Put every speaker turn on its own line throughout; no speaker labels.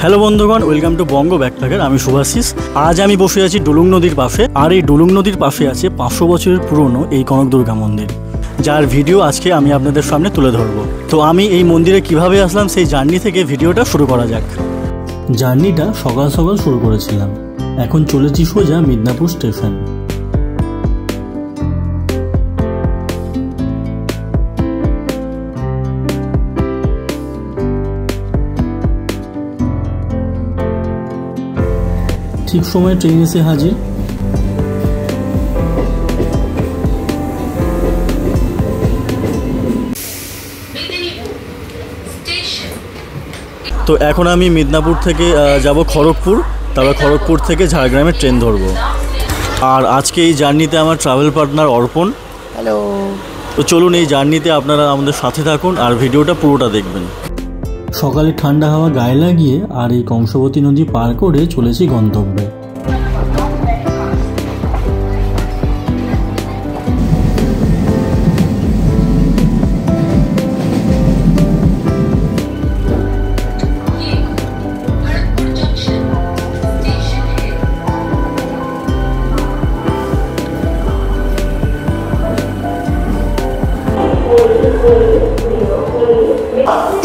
Hello বন্ধুগণ, welcome to Banga backpacker. আমি শুভাশিস। আজ আমি বসে আছি ডুলুং নদীর পাশে, আর এই ডুলুং নদীর পাশে আছে 500 বছরের পুরনো এই কনক দুর্গা মন্দির, যার ভিডিও আজকে আমি আপনাদের সামনে তুলে ধরবো। তো আমি এই মন্দিরে কিভাবে আসলাম সেই জার্নি থেকে ভিডিওটা শুরু করা যাক। জার্নিটা সকাল সকাল শুরু করেছিলাম, এখন চলেছি সোজা মিদনাপুর স্টেশন। ঠিক সময় ট্রেন এসে হাজির। তো এখন আমি মিদনাপুর থেকে যাব খড়গপুর, তারপর খড়গপুর থেকে ঝাড়গ্রামের ট্রেন ধরবো। আর আজকে এই জার্নিতে আমার ট্রাভেল পার্টনার অর্পণ।
হ্যালো।
তো চলুন এই জার্নিতে আপনারা আমাদের সাথে থাকুন আর ভিডিওটা পুরোটা দেখবেন। সকালে ঠান্ডা হাওয়া গায়ে লাগিয়ে আর এই কংসবতী নদী পার করে চলেছি গন্তব্যে।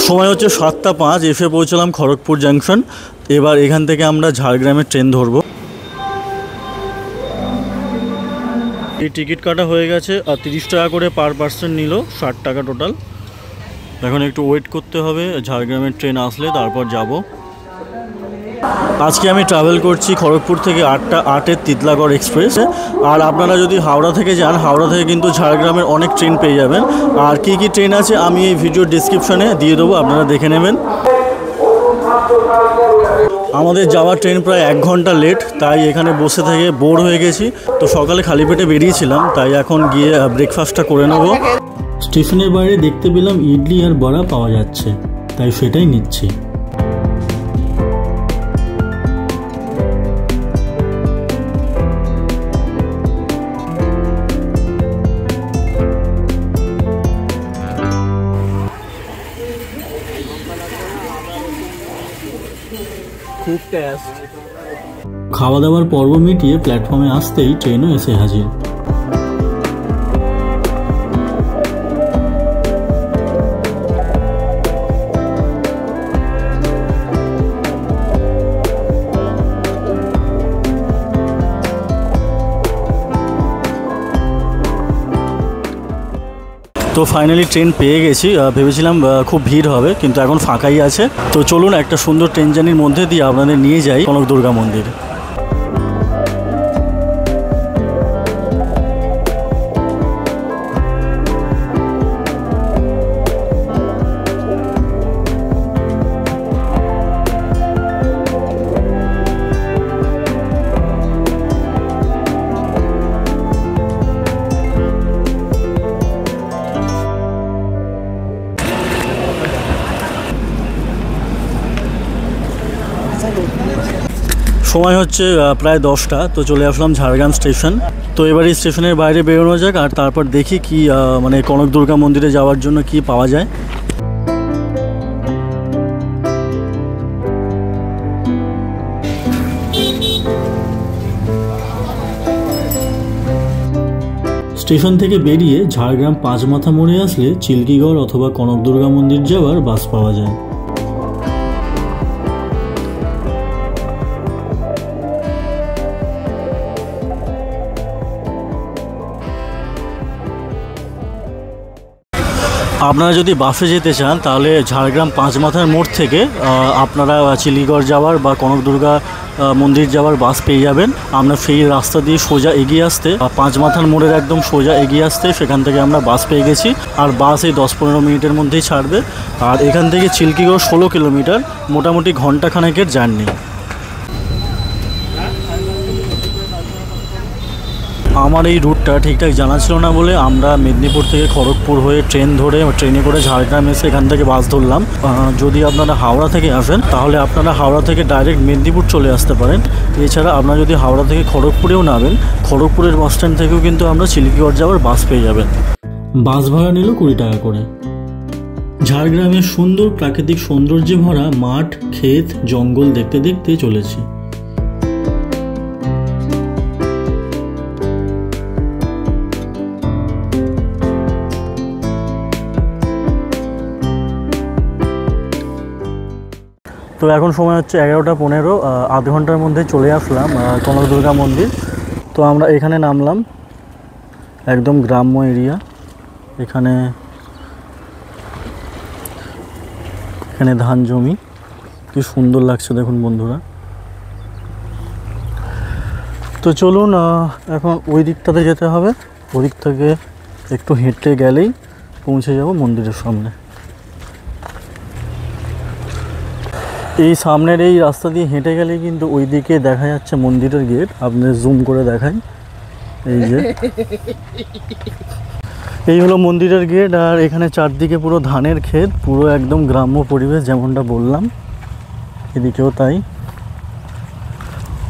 সময় হচ্ছে 7:05, এসে পৌঁছলাম খড়গপুর জাংশন। এবার এখান থেকে আমরা ঝাড়গ্রামের ট্রেন ধরবো। এই টিকিট কাটা হয়ে গেছে, আর 30 টাকা করে পার পার্সন নিল, 60 টাকা টোটাল। এখন একটু ওয়েট করতে হবে, ঝাড়গ্রামের ট্রেন আসলে তারপর যাব। আজকে আমি ট্রাভেল করছি খড়গপুর থেকে 8:08-এর তিতলাগড় এক্সপ্রেসে। আর আপনারা যদি হাওড়া থেকে যান, হাওড়া থেকে কিন্তু ঝাড়গ্রামের অনেক ট্রেন পেয়ে যাবেন। আর কি কি ট্রেন আছে আমি এই ভিডিওর ডিসক্রিপশনে দিয়ে দেবো, আপনারা দেখে নেবেন। আমাদের যাওয়ার ট্রেন প্রায় 1 ঘন্টা লেট, তাই এখানে বসে থেকে বোর হয়ে গেছি। তো সকালে খালি পেটে বেরিয়েছিলাম, তাই এখন গিয়ে ব্রেকফাস্টটা করে নেব। স্টেশনের বাইরে দেখতে পেলাম ইডলি আর বড়া পাওয়া যাচ্ছে, তাই সেটাই নিচ্ছি। খাওয়া দাওয়ার পর্ব মিটিয়ে প্ল্যাটফর্মে আসতেই ট্রেনও এসে হাজির। তো ফাইনালি ট্রেন পেয়ে গেছি। ভেবেছিলাম খুব ভিড় হবে, কিন্তু এখন ফাঁকাই আছে। তো চলুন একটা সুন্দর ট্রেন জার্নির মধ্যে দিয়ে আপনাদের নিয়ে যাই কনক দুর্গা মন্দির। সময় হচ্ছে প্রায় 10টা। তো চলে আসলাম ঝাড়গ্রাম স্টেশন। তো এবার এই স্টেশনের বাইরে বেরোনো যাক, আর তারপর দেখি কি মানে কনক দুর্গা মন্দিরে যাওয়ার জন্য কি পাওয়া যায়। স্টেশন থেকে বেরিয়ে ঝাড়গ্রাম 5 মাথা মোড়ে আসলে চিল্কিগড় অথবা কনক দুর্গা মন্দির যাওয়ার বাস পাওয়া যায়। আপনারা যদি বাসে যেতে চান তাহলে ঝাড়গ্রাম 5 মাথার মোড় থেকে আপনারা চিল্কিগড় যাওয়ার বা কনক দুর্গা মন্দির যাওয়ার বাস পেয়ে যাবেন। আমরা সেই রাস্তা দিয়ে সোজা এগিয়ে আসতে, 5 মাথার মোড়ের একদম সোজা এগিয়ে আসতে সেখান থেকে আমরা বাস পেয়ে গেছি। আর বাস এই 10-15 মিনিটের মধ্যেই ছাড়বে। আর এখান থেকে চিল্কিগড় 16 কিলোমিটার, মোটামুটি ঘন্টাখানেকের জার্নি। আমার এই রুটটা ঠিকঠাক জানা ছিল না বলে আমরা মেদিনীপুর থেকে খড়গপুর হয়ে ট্রেন ধরে ট্রেনে করে ঝাড়গ্রাম এসে এখান থেকে বাস ধরলাম। যদি আপনারা হাওড়া থেকে আসেন তাহলে আপনারা হাওড়া থেকে ডাইরেক্ট মেদিনীপুর চলে আসতে পারেন। এছাড়া আপনারা যদি হাওড়া থেকে খড়গপুরেও নামেন, খড়গপুরের বাস স্ট্যান্ড থেকেও কিন্তু আমরা চিল্কিগড় যাওয়ার বাস পেয়ে যাবেন। বাস ভাড়া নিল 20 টাকা করে। ঝাড়গ্রামের সুন্দর প্রাকৃতিক সৌন্দর্যে ভরা মাঠ, ক্ষেত, জঙ্গল দেখতে দেখতে চলেছি। তো এখন সময় হচ্ছে 11:15, আধ ঘন্টার মধ্যে চলে আসলাম কনক দুর্গা মন্দির। তো আমরা এখানে নামলাম, একদম গ্রাম্য এরিয়া। এখানে ধান জমি, কি সুন্দর লাগছে দেখুন বন্ধুরা। তো চলুন এখন ওই দিকটাতে যেতে হবে, ওই দিক থেকে একটু হেঁটে গেলেই পৌঁছে যাব মন্দিরের সামনে। এই সামনের এই রাস্তা দিয়ে হেঁটে গেলে কিন্তু ওই দিকে দেখা যাচ্ছে মন্দিরের গেট। আপনি জুম করে দেখাই, এই যে এই হলো মন্দিরের গেট। আর এখানে চারদিকে পুরো ধানের ক্ষেত, পুরো একদম গ্রাম্য পরিবেশ যেমনটা বললাম। এদিকেও তাই,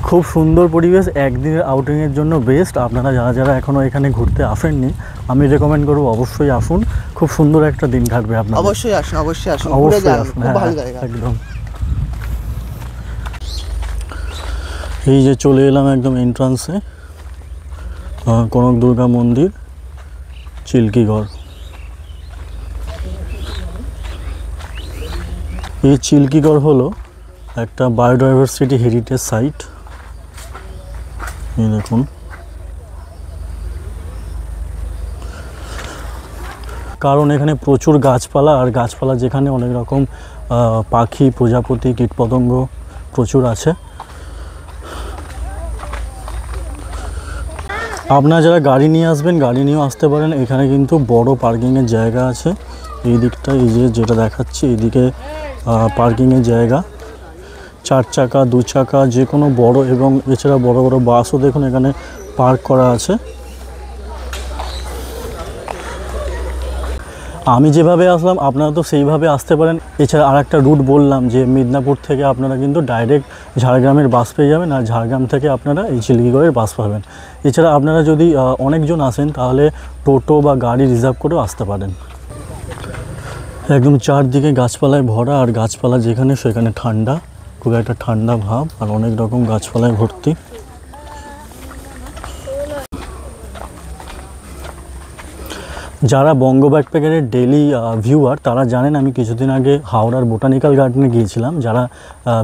খুব সুন্দর পরিবেশ, একদিনের আউটিংয়ের জন্য বেস্ট। আপনারা যারা যারা এখনও এখানে ঘুরতে আসেননি, আমি রেকমেন্ড করবো অবশ্যই আসুন, খুব সুন্দর একটা দিন কাটবে আপনার।
অবশ্যই আসুন, অবশ্যই আসুন,
অবশ্যই আসুন, হ্যাঁ একদম। এই যে চলে এলাম একদম এন্ট্রান্সে, কনক দুর্গা মন্দির, চিল্কিগড়। এই চিল্কিগড় হলো একটা বায়োডাইভার্সিটি হেরিটেজ সাইট। এই দেখুন, কারণ এখানে প্রচুর গাছপালা, আর গাছপালা যেখানে অনেক রকম পাখি, প্রজাপতি, কীটপতঙ্গ প্রচুর আছে। আপনারা যারা গাড়ি নিয়ে আসবেন, গাড়ি নিয়েও আসতে পারেন। এখানে কিন্তু বড় পার্কিংয়ের জায়গা আছে। এই দিকটা, এই যে যেটা দেখাচ্ছি, এইদিকে পার্কিংয়ের জায়গা, 4 চাকা, 2 চাকা, যে কোনো বড়, এবং এছাড়া বড় বড় বাসও দেখুন এখানে পার্ক করা আছে। আমি যেভাবে আসলাম আপনারা তো সেইভাবে আসতে পারেন। এছাড়া আর একটা রুট বললাম যে মিদনাপুর থেকে আপনারা কিন্তু ডাইরেক্ট ঝাড়গ্রামের বাস পেয়ে যাবেন, আর ঝাড়গ্রাম থেকে আপনারা এই চিল্কিগড়ের বাস পাবেন। এছাড়া আপনারা যদি অনেকজন আসেন তাহলে টোটো বা গাড়ি রিজার্ভ করেও আসতে পারেন। একদম চারদিকে গাছপালায় ভরা, আর গাছপালা যেখানে সেখানে ঠান্ডা, খুব একটা ঠান্ডা ভাব, আর অনেক রকম গাছপালায় ভর্তি। যারা বঙ্গ ব্যাকপ্যাকারের ডেইলি ভিউয়ার তারা জানেন আমি কিছুদিন আগে হাওড়ার বোটানিক্যাল গার্ডেনে গিয়েছিলাম। যারা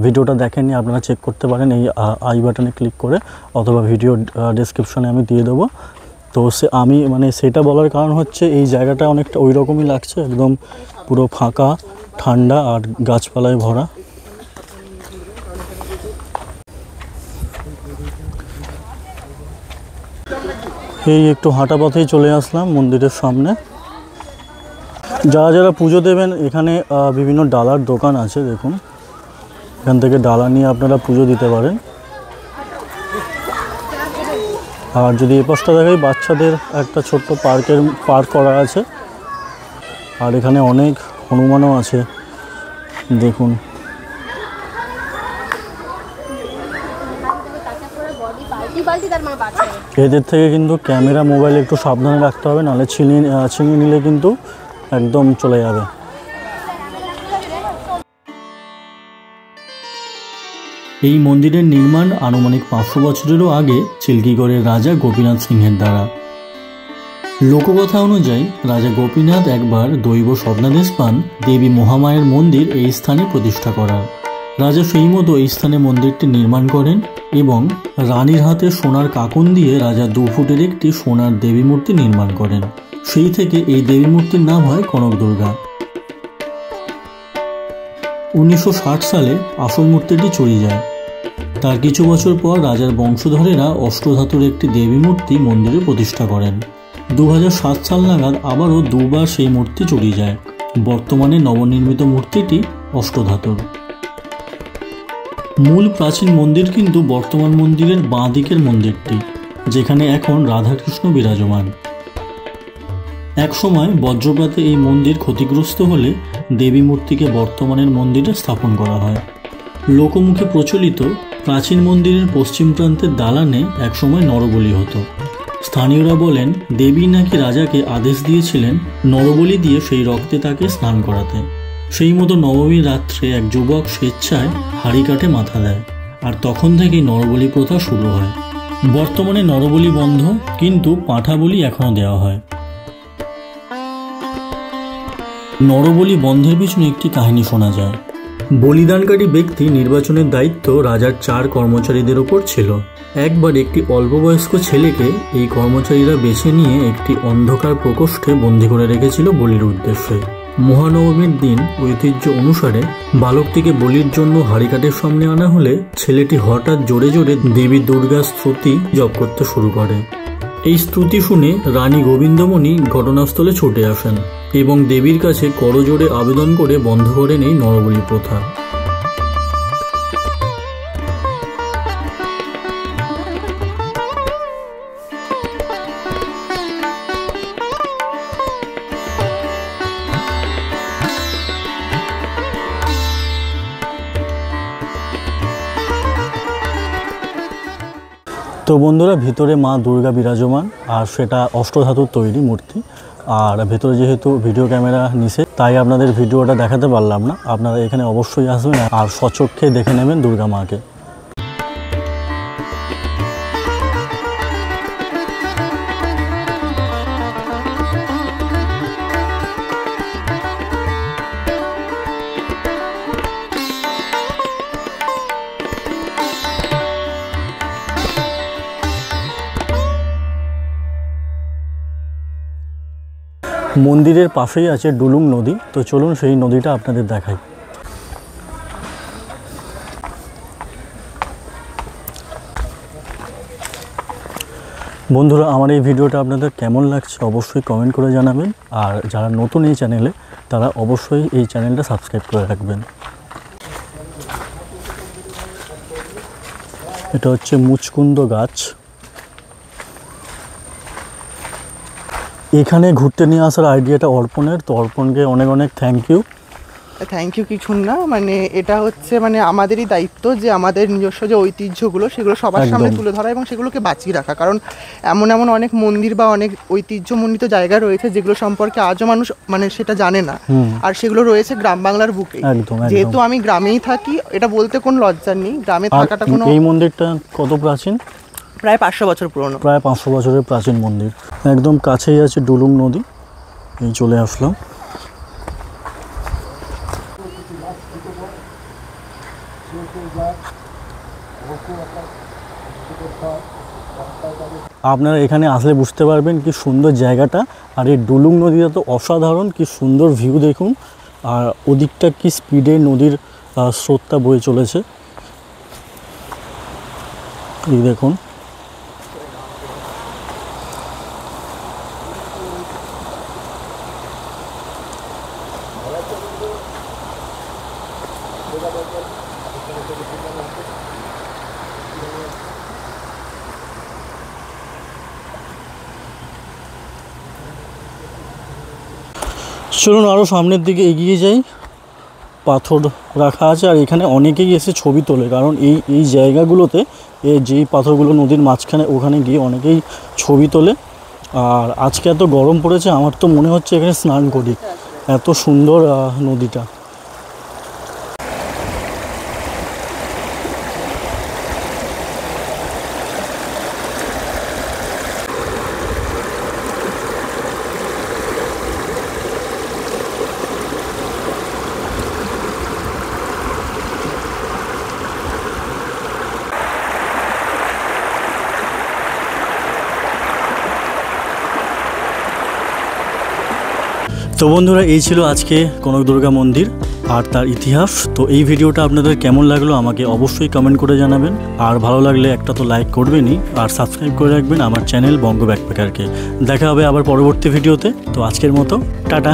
ভিডিওটা দেখেননি আপনারা চেক করতে পারেন এই আই বাটনে ক্লিক করে, অথবা ভিডিও ডেসক্রিপশনে আমি দিয়ে দেবো। তো আমি মানে সেটা বলার কারণ হচ্ছে এই জায়গাটা অনেকটা ওই রকমই লাগছে, একদম পুরো ফাঁকা, ঠান্ডা, আর গাছপালায় ভরা। এই একটু হাঁটা পথেই চলে আসলাম মন্দিরের সামনে। যারা যারা পুজো দেবেন, এখানে বিভিন্ন ডালার দোকান আছে দেখুন, এখান থেকে ডালা নিয়ে আপনারা পুজো দিতে পারেন। আর যদি এই পাশটা দেখাই, বাচ্চাদের একটা ছোট্ট পার্ক করা আছে, আর এখানে অনেক হনুমানও আছে দেখুন। এদের থেকে কিন্তু ক্যামেরা, মোবাইল একটু সাবধানে রাখতে হবে, নাহলে ছিনিয়ে নিলে কিন্তু একদম চলে যাবে। এই মন্দিরের নির্মাণ আনুমানিক 500 বছরেরও আগে চিল্কিগড়ের রাজা গোপীনাথ সিংহের দ্বারা। লোককথা অনুযায়ী রাজা গোপীনাথ একবার দৈব স্বপ্নাদেশ পান দেবী মহামায়ের মন্দির এই স্থানে প্রতিষ্ঠা করার। রাজা সেই মতো এই স্থানে মন্দিরটি নির্মাণ করেন, এবং রানীর হাতে সোনার কাকন দিয়ে রাজা 2 ফুটের একটি সোনার দেবী মূর্তি নির্মাণ করেন। সেই থেকে এই দেবী মূর্তির নাম হয় কনক দুর্গা। 1960 সালে আসল মূর্তিটি চুরি যায়। তার কিছু বছর পর রাজার বংশধরেরা অষ্টধাতুর একটি দেবী মূর্তি মন্দিরে প্রতিষ্ঠা করেন। 2007 সাল নাগাদ আবারও 2বার সেই মূর্তি চুরি যায়। বর্তমানে নবনির্মিত মূর্তিটি অষ্টধাতুর। মূল প্রাচীন মন্দির কিন্তু বর্তমান মন্দিরের বাঁ দিকের মন্দিরটি, যেখানে এখন রাধাকৃষ্ণ বিরাজমান। একসময় বজ্রপাতে এই মন্দির ক্ষতিগ্রস্ত হলে দেবী মূর্তিকে বর্তমানের মন্দিরে স্থাপন করা হয়। লোকমুখে প্রচলিত প্রাচীন মন্দিরের পশ্চিম প্রান্তের দালানে একসময় নরবলি হতো। স্থানীয়রা বলেন দেবী নাকি রাজাকে আদেশ দিয়েছিলেন নরবলি দিয়ে সেই রক্তে তাকে স্নান করাতে। সেই মতো নবমীর রাত্রে এক যুবক স্বেচ্ছায় হাড়ি কাটে মাথা দেয়, আর তখন থেকেই নরবলি প্রথা শুরু হয়। বর্তমানে নরবলি বন্ধ, কিন্তু পাঁঠা বলি এখনও দেওয়া হয়। নরবলি বন্ধের পিছনে একটি কাহিনী শোনা যায়। বলিদানকারী ব্যক্তি নির্বাচনের দায়িত্ব রাজার 4 কর্মচারীদের ওপর ছিল। একবার একটি অল্পবয়স্ক ছেলেকে এই কর্মচারীরা বেছে নিয়ে একটি অন্ধকার প্রকোষ্ঠে বন্দী করে রেখেছিল বলির উদ্দেশ্যে। মহানবমীর দিন ঐতিহ্য অনুসারে বালকটিকে বলির জন্য হাড়িকাঠের সামনে আনা হলে ছেলেটি হঠাৎ জোরে জোরে দেবী দুর্গার স্তুতি জপ করতে শুরু করে। এই স্তুতি শুনে রানী গোবিন্দমণি ঘটনাস্থলে ছুটে আসেন এবং দেবীর কাছে করজোড়ে আবেদন করে বন্ধ করেন এই নরবলি প্রথা। তো বন্ধুরা, ভিতরে মা দুর্গা বিরাজমান, আর সেটা অষ্টধাতুর তৈরি মূর্তি। আর ভেতরে যেহেতু ভিডিও ক্যামেরা নিষেধ, তাই আপনাদের ভিডিওটা দেখাতে পারলাম না। আপনারা এখানে অবশ্যই আসবেন আর স্বচক্ষে দেখে নেবেন দুর্গা মাকে। মন্দিরের পাশেই আছে ডুলুং নদী। তো চলুন সেই নদীটা আপনাদের দেখাই। বন্ধুরা, আমার এই ভিডিওটা আপনাদের কেমন লাগছে অবশ্যই কমেন্ট করে জানাবেন। আর যারা নতুন এই চ্যানেলে, তারা অবশ্যই এই চ্যানেলটা সাবস্ক্রাইব করে রাখবেন। এটা হচ্ছে মুচকুন্দ গাছ। এখানে ঘুরতে নিয়ে আসার আইডিয়াটা অর্পণের। তো অর্পণকে অনেক অনেক থ্যাংক ইউ।
থ্যাংক ইউ কিছু না, মানে এটা হচ্ছে মানে আমাদেরই দায়িত্ব যে আমাদের নিজস্ব যে ঐতিহ্যগুলো সেগুলো সবার সামনে তুলে ধরা এবং সেগুলোকে বাঁচিয়ে রাখা। কারণ এমন এমন অনেক মন্দির বা অনেক ঐতিহ্যমণ্ডিত জায়গা রয়েছে যেগুলো সম্পর্কে আজও মানুষ মানে সেটা জানে না, আর সেগুলো রয়েছে গ্রাম বাংলার বুকে। যেহেতু আমি গ্রামেই থাকি, এটা বলতে কোনো লজ্জা নেই, গ্রামে থাকাটা কোনো।
এই মন্দিরটা কত প্রাচীন?
প্রায় 500 বছর পুরনো।
প্রায় 500 বছরের প্রাচীন মন্দির। একদম কাছেই আছে ডুলুং নদী। এই চলে আসলাম। আপনারা এখানে আসলে বুঝতে পারবেন কি সুন্দর জায়গাটা। আর এই ডুলুং নদীটা তো অসাধারণ, কি সুন্দর ভিউ দেখুন। আর ওদিকটা কি স্পিডে নদীর স্রোতটা বয়ে চলেছে, এই দেখুন। চলুন আরও সামনের দিকে এগিয়ে যাই। পাথর রাখা আছে, আর এখানে অনেকেই এসে ছবি তোলে। কারণ এই জায়গাগুলোতে যেই পাথরগুলো নদীর মাঝখানে, ওখানে গিয়ে অনেকেই ছবি তোলে। আর আজকে এত গরম পড়েছে, আমার তো মনে হচ্ছে এখানে স্নান করি, এত সুন্দর নদীটা। তো বন্ধুরা, এই ছিল আজকে কনক দুর্গা মন্দির আর তার ইতিহাস। তো এই ভিডিওটা আপনাদের কেমন লাগলো আমাকে অবশ্যই কমেন্ট করে জানাবেন। আর ভালো লাগলে একটা তো লাইক করবেনই, আর সাবস্ক্রাইব করে রাখবেন আমার চ্যানেল বঙ্গ ব্যাকপ্যাকারকে। দেখা হবে আবার পরবর্তী ভিডিওতে। তো আজকের মতো টাটা।